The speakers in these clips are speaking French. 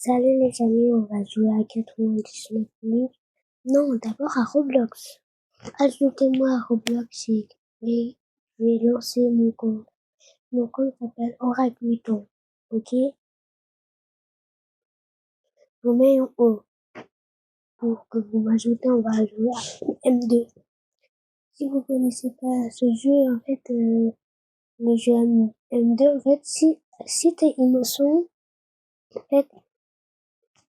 Salut les amis, on va jouer à 99 minutes. Non, d'abord à Roblox. Ajoutez-moi à Roblox et je vais lancer mon compte. Mon compte s'appelle Oracle Vuitton. Ok? Je vous mets en haut. Pour que vous m'ajoutez, on va jouer à M2. Si vous connaissez pas ce jeu, en fait, le jeu M2, en fait, si t'es innocent, en fait,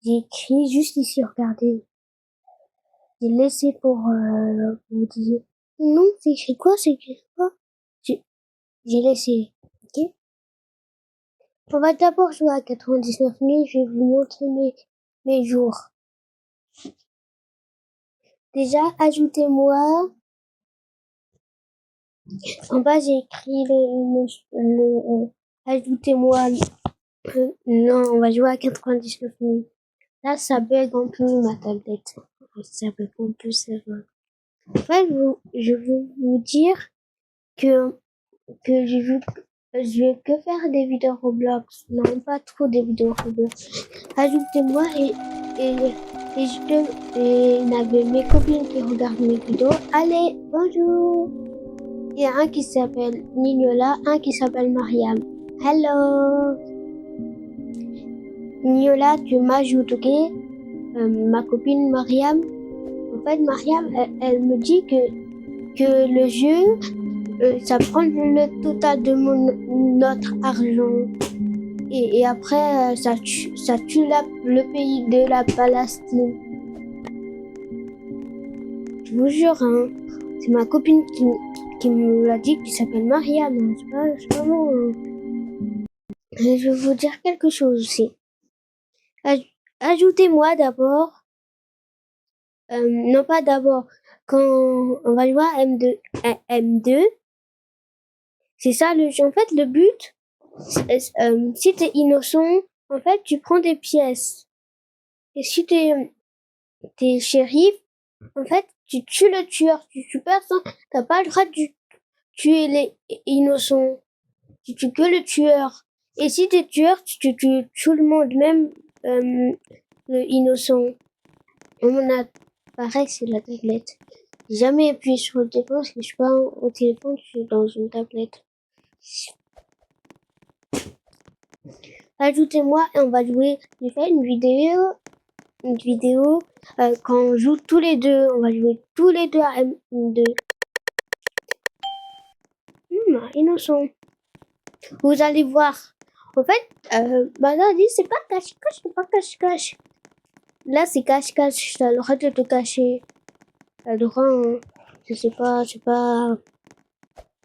j'ai écrit juste ici, regardez. J'ai laissé pour vous dire. Non, c'est écrit quoi? C'est écrit quoi? J'ai laissé. Ok? On va d'abord jouer à 99 minutes. Je vais vous montrer mes jours. Déjà, ajoutez-moi. En bas, j'ai écrit ajoutez-moi. Non, on va jouer à 99 minutes. Là, ça bug un peu ma tablette. Ça bug un peu, c'est vrai. En fait, je veux vous dire que je vais que faire des vidéos Roblox. Non, pas trop des vidéos Roblox. Ajoutez-moi et il y avait mes copines qui regardent mes vidéos. Allez, bonjour. Il y a un qui s'appelle Nignola, un qui s'appelle Mariam. Hello. Nignola, tu m'ajoutes, ok? Ma copine Mariam. En fait, Mariam, elle me dit que le jeu, ça prend le total de notre argent. Et après, ça tue le pays de la Palestine. Je vous jure, hein, c'est ma copine qui me l'a dit, qui s'appelle Mariam. C'est pas moi. Et je vais vous dire quelque chose aussi. Ajoutez-moi d'abord. Non, pas d'abord. Quand on va jouer à M2, c'est ça le jeu. En fait, le but, si t'es innocent, en fait, tu prends des pièces. Et si t'es shérif, en fait, tu tues le tueur, tu tues personne. T'as pas le droit de tuer les innocents. Tu tues que le tueur. Et si t'es tueur, tu tues tout le monde, même le innocent. Mon appareil, c'est la tablette. J'ai jamais appuyé sur le téléphone parce que je suis pas au téléphone, je suis dans une tablette. Ajoutez-moi et on va jouer. J'ai fait une vidéo quand on joue tous les deux. On va jouer tous les deux à M2. Innocent. Vous allez voir. En fait, là, dit c'est pas cache-cache, c'est pas cache-cache. Là, c'est cache-cache. T'as le droit de te cacher. T'as le droit, hein. C'est pas.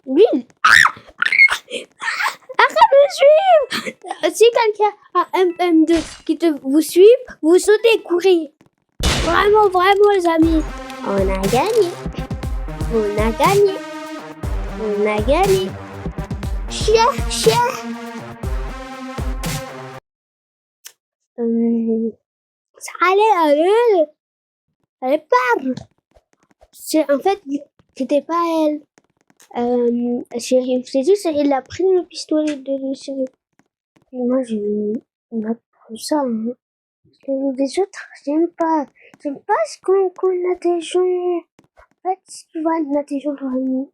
Lui, arrête de me suivre! Si quelqu'un a M2 qui vous suit, vous sautez, courez. Vraiment, les amis. On a gagné. Chien. Allez, parle. En fait, c'était pas elle. Shérif, c'est juste, il a pris le pistolet de Shérif. Et moi, on a pris ça, hein. Parce que les autres, j'aime pas qu'on a des gens. En fait, si tu vois, il y a des gens qui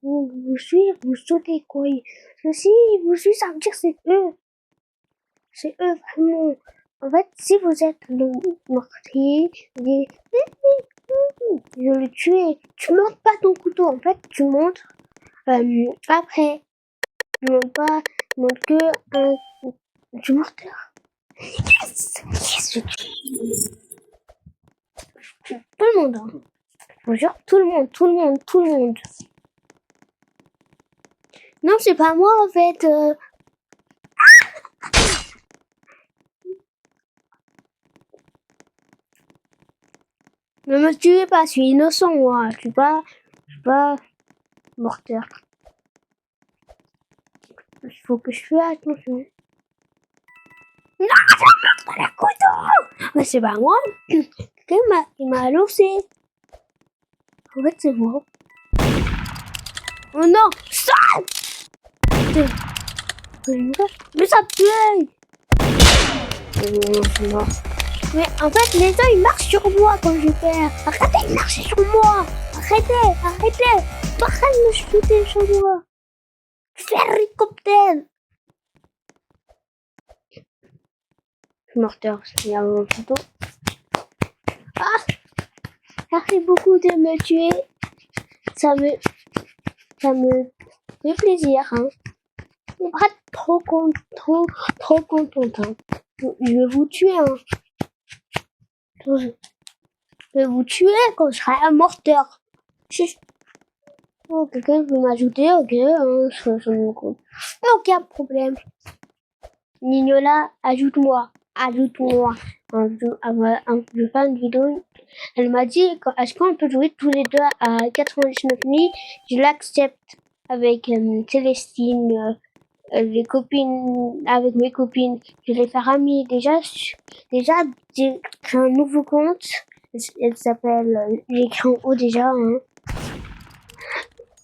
vous suivent, vous sautez, quoi. Parce que si vous suivent, ça veut dire que c'est eux. C'est eux, vraiment. En fait, si vous êtes le meurtrier, je le tuer. Tu montes pas ton couteau, en fait, tu montes après. Tu montes pas, tu montes que du morteur. Yes, je tue. Tout le monde, hein. Je vous jure, tout le monde. Non, c'est pas moi, en fait. Ne me tuez pas, je suis innocent, moi. Je suis pas morteur. Il faut que je fasse attention. Non, je vais le couteau. Mais c'est pas moi. Quelqu'un m'a lancé. En fait, c'est moi. Oh non, ça. Mais ça tue. Oh, non. Mais en fait, les gens, ils marchent sur moi quand je perds. Arrêtez de marcher sur moi. Arrêtez, arrêtez. Arrête de me shooter sur moi. Fais un hélicoptère. Je suis morteur, il y a mon couteau. Ah, merci beaucoup de me tuer. Ça me fait plaisir, hein. Je suis pas trop contente, hein. Je vais vous tuer, hein. Je vais vous tuer quand je serai un morteur. Oh, quelqu'un veut m'ajouter, ok, hein, je me compte. Aucun problème. Nignola, ajoute-moi. Ajoute-moi. Je vais faire une vidéo. Elle m'a dit, est-ce qu'on peut jouer tous les deux à 99 nuits? Je l'accepte avec Célestine, les copines, avec mes copines. Je vais les faire amis. Déjà, j'ai créé un nouveau compte. Elle s'appelle, j'ai écrit en haut déjà, hein.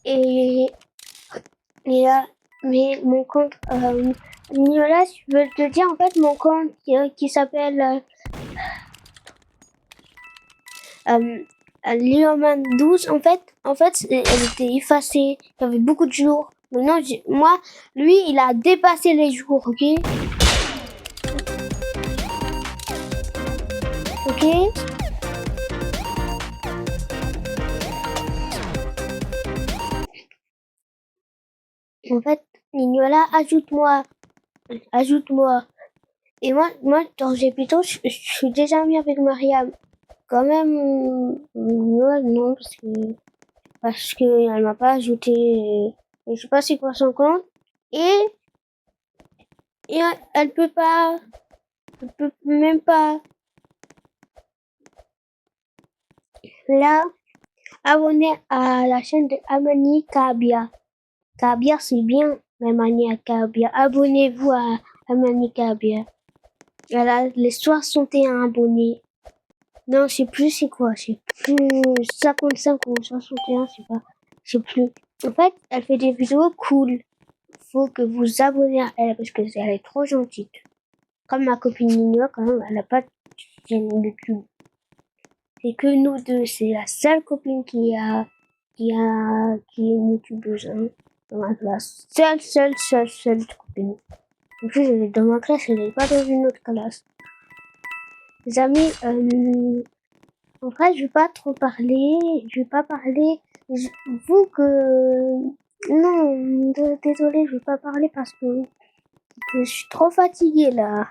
Et mais mon compte, Niola, je veux te dire, en fait, mon compte qui s'appelle Lioman 12, en fait, elle était effacée. Il y avait beaucoup de jours. Maintenant, moi, lui, il a dépassé les jours, ok? Ok? En fait, Nignola, ajoute-moi. Ajoute-moi. Et moi, dans GPto, je suis déjà mis avec Mariam. Quand même, non, parce que elle m'a pas ajouté, je sais pas c'est quoi son compte. Et elle peut même pas, là, abonner à la chaîne de Amani Kabia. Kabia, c'est bien, Amani Kabia. Abonnez-vous à Amani Kabia. Elle a les 61 abonnés. Non, je sais plus c'est quoi, je sais plus 55 ou 61, je sais plus. En fait, elle fait des vidéos cool. Faut que vous abonnez à elle parce que elle est trop gentille. Comme ma copine Nino, quand même, elle a pas de chaîne YouTube. C'est que nous deux, c'est la seule copine qui est youtubeuse, hein, dans ma classe. Seule copine. En plus, elle est dans ma classe, elle est pas dans une autre classe. Les amis, en fait, je vais pas trop parler. Je vais pas parler. Vous que... Non, désolé, je vais pas parler parce que je suis trop fatiguée, là.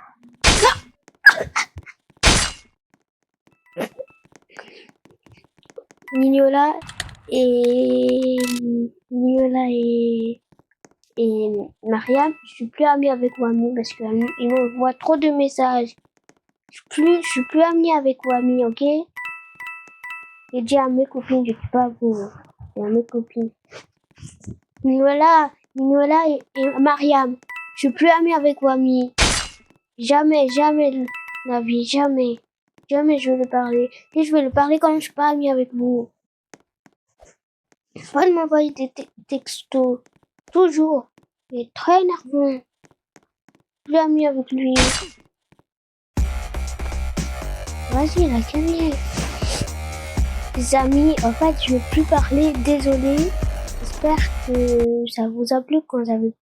Nignola et Mariam, je suis plus amie avec Wami parce qu'ils m'envoient trop de messages. Je suis plus amie avec Wami, ok? J'ai dit à mes copines, je suis pas vous. Et à mes copines. Nignola et Mariam, je suis plus amie avec Wami. Jamais la vie, jamais je vais le parler. Et je vais le parler quand je suis pas amie avec vous. Pas de m'envoyer des textos. Toujours. Il est très énervant. Plus ami avec lui. Vas-y, la gagné. Les amis, en fait, je vais plus parler. Désolé. J'espère que ça vous a plu quand j'avais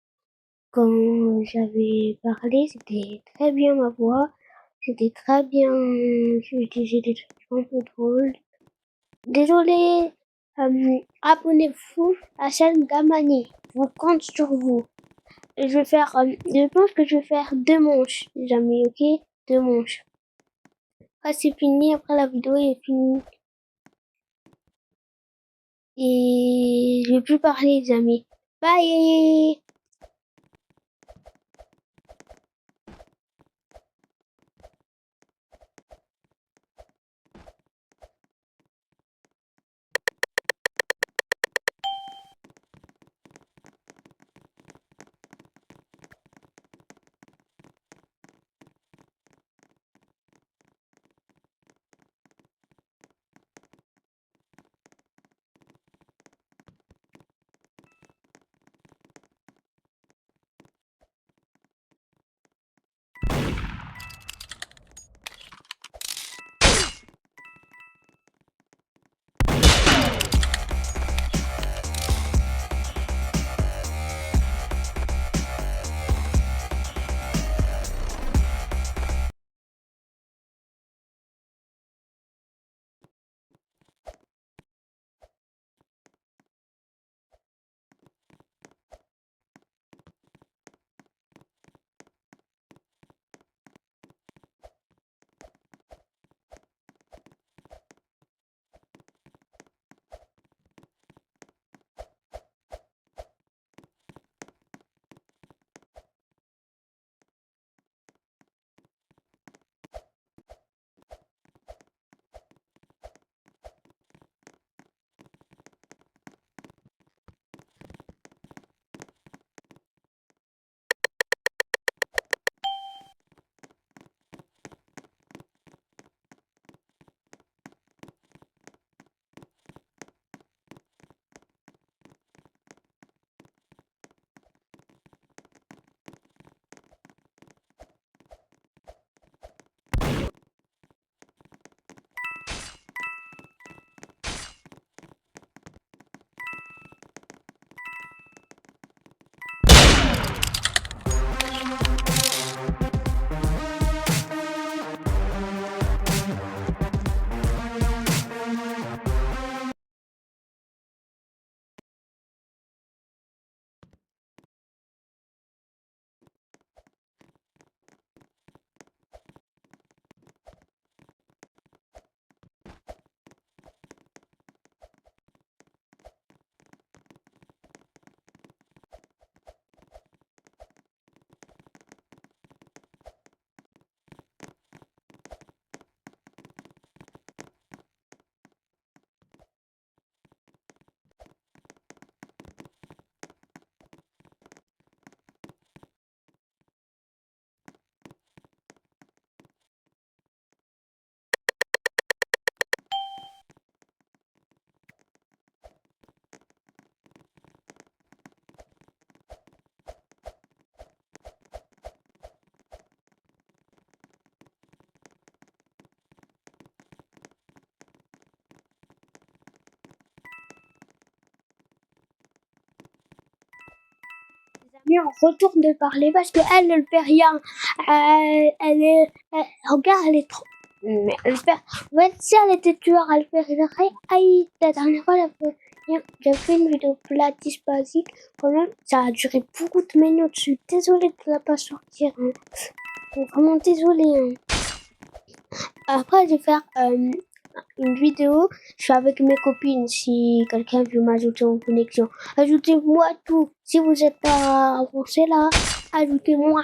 parlé. C'était très bien ma voix. C'était très bien. J'utilisais des trucs un peu drôles. Désolé. Abonnez-vous à la chaîne d'Amani. Je compte sur vous. Je pense que je vais faire 2 manches, les amis, ok? 2 manches. Après, c'est fini. Après, la vidéo est finie. Et je vais plus parler, les amis. Bye! bien retourne de parler parce qu'elle ne fait rien. Regarde, elle est trop. Mais elle fait. En fait, si elle était tueur, elle ferait rien. Aïe, la dernière fois, elle fait rien. J'ai fait une vidéo Pilates basique. Quand même, ça a duré beaucoup de minutes. Je suis désolée de la pas sortir. Hein. Vraiment désolée. Hein. Après, je vais faire une vidéo. Je suis avec mes copines. Si quelqu'un veut m'ajouter en connexion, ajoutez-moi tout. Si vous êtes pas avancé là, ajoutez-moi.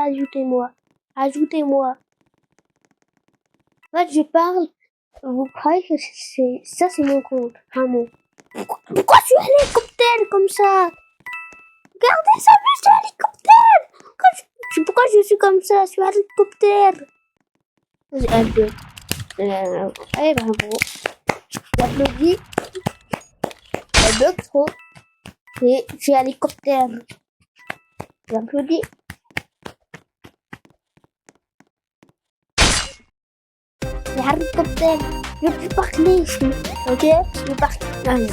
Ajoutez-moi. Ajoutez-moi. En fait, je parle. Vous croyez que c'est mon compte, vraiment. Pourquoi je suis hélicoptère comme ça? Regardez ça, je suis hélicoptère. Pourquoi je suis comme ça? Je suis hélicoptère. Un peu. Allez, bravo. J'applaudis. Elle bug trop. Et je suis hélicoptère. J'applaudis. Hélicoptère. Je peux parler ici. Ok? Je peux parler.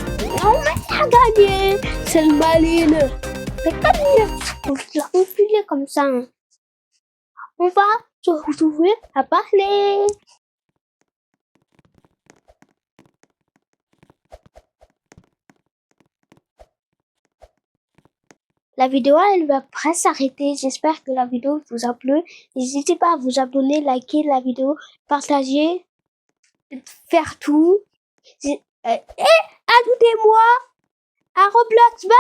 On m'a gagné. C'est le maline. C'est pas mieux. On l'a enfilé comme ça. On va se retrouver à parler. La vidéo, elle va presque s'arrêter. J'espère que la vidéo vous a plu. N'hésitez pas à vous abonner, liker la vidéo, partager, faire tout. Et ajoutez-moi à Roblox. Bye!